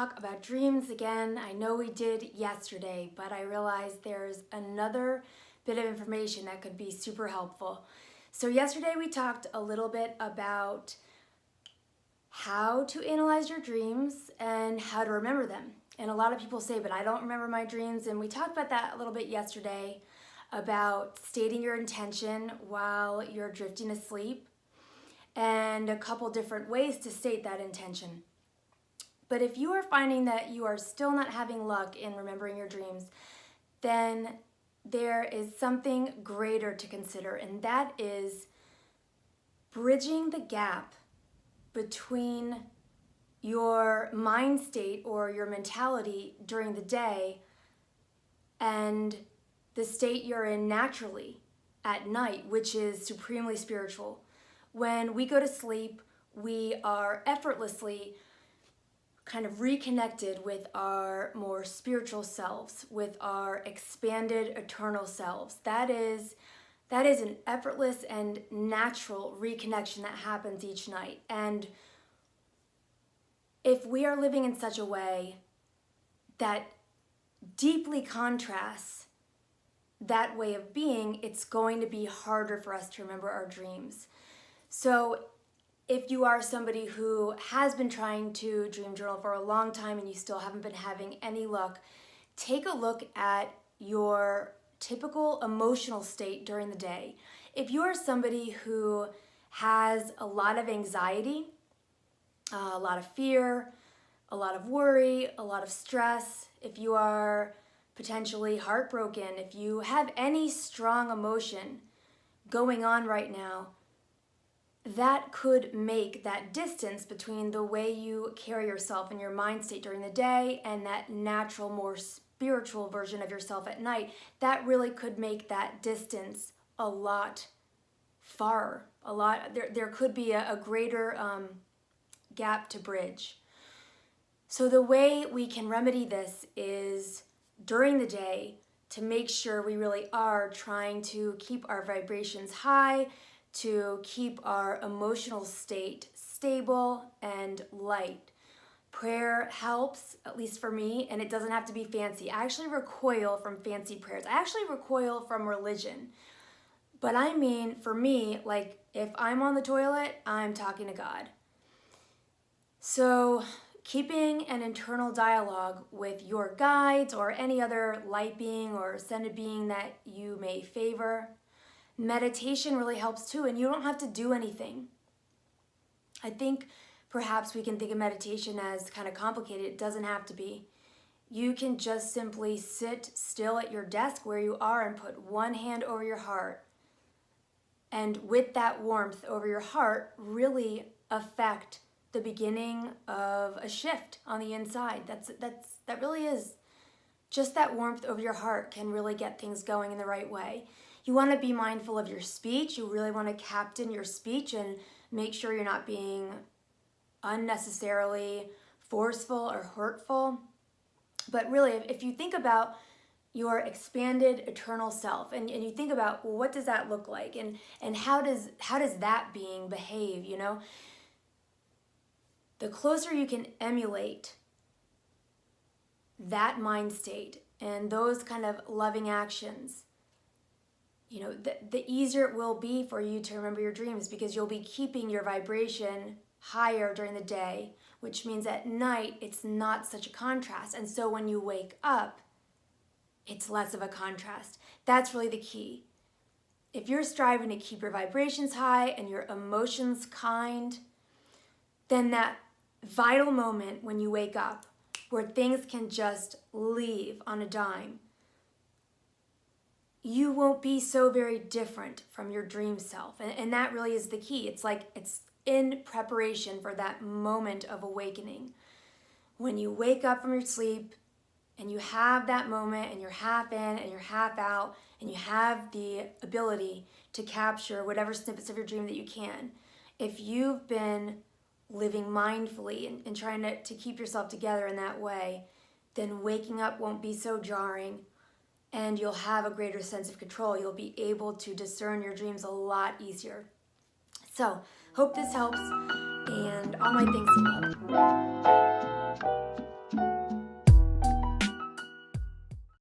talk about dreams again. I know we did yesterday, but I realized there's another bit of information that could be super helpful. So yesterday we talked a little bit about how to analyze your dreams and how to remember them. And a lot of people say, but I don't remember my dreams. And we talked about that a little bit yesterday about stating your intention while you're drifting asleep and a couple different ways to state that intention. But if you are finding that you are still not having luck in remembering your dreams, then there is something greater to consider, and that is bridging the gap between your mind state or your mentality during the day and the state you're in naturally at night, which is supremely spiritual. When we go to sleep, we are effortlessly kind of reconnected with our more spiritual selves, with our expanded eternal selves. That is an effortless and natural reconnection that happens each night. And if we are living in such a way that deeply contrasts that way of being, it's going to be harder for us to remember our dreams. So if you are somebody who has been trying to dream journal for a long time and you still haven't been having any luck, take a look at your typical emotional state during the day. If you are somebody who has a lot of anxiety, a lot of fear, a lot of worry, a lot of stress, if you are potentially heartbroken, if you have any strong emotion going on right now, that could make that distance between the way you carry yourself in your mind state during the day and that natural, more spiritual version of yourself at night, that really could make that distance a lot far. There could be a greater gap to bridge. So the way we can remedy this is during the day to make sure we really are trying to keep our vibrations high, to keep our emotional state stable and light. Prayer helps, at least for me, and it doesn't have to be fancy. I actually recoil from fancy prayers. I actually recoil from religion. But I mean, for me, like if I'm on the toilet, I'm talking to God. So keeping an internal dialogue with your guides or any other light being or ascended being that you may favor. Meditation really helps too, and you don't have to do anything. I think perhaps we can think of meditation as kind of complicated. It doesn't have to be. You can just simply sit still at your desk where you are and put one hand over your heart. And with that warmth over your heart, really affect the beginning of a shift on the inside. That really is. Just that warmth over your heart can really get things going in the right way. You want to be mindful of your speech. You really want to captain your speech and make sure you're not being unnecessarily forceful or hurtful. But really, if you think about your expanded eternal self and you think about, well, what does that look like and how does that being behave, you know? The closer you can emulate that mind state and those kind of loving actions, you know, the easier it will be for you to remember your dreams because you'll be keeping your vibration higher during the day, which means at night it's not such a contrast. And so when you wake up, it's less of a contrast. That's really the key. If you're striving to keep your vibrations high and your emotions kind, then that vital moment when you wake up where things can just leave on a dime, you won't be so very different from your dream self. And that really is the key. It's like it's in preparation for that moment of awakening. When you wake up from your sleep and you have that moment and you're half in and you're half out and you have the ability to capture whatever snippets of your dream that you can. If you've been living mindfully and trying to keep yourself together in that way, then waking up won't be so jarring and you'll have a greater sense of control. You'll be able to discern your dreams a lot easier. So, hope this helps, and all my thanks and love.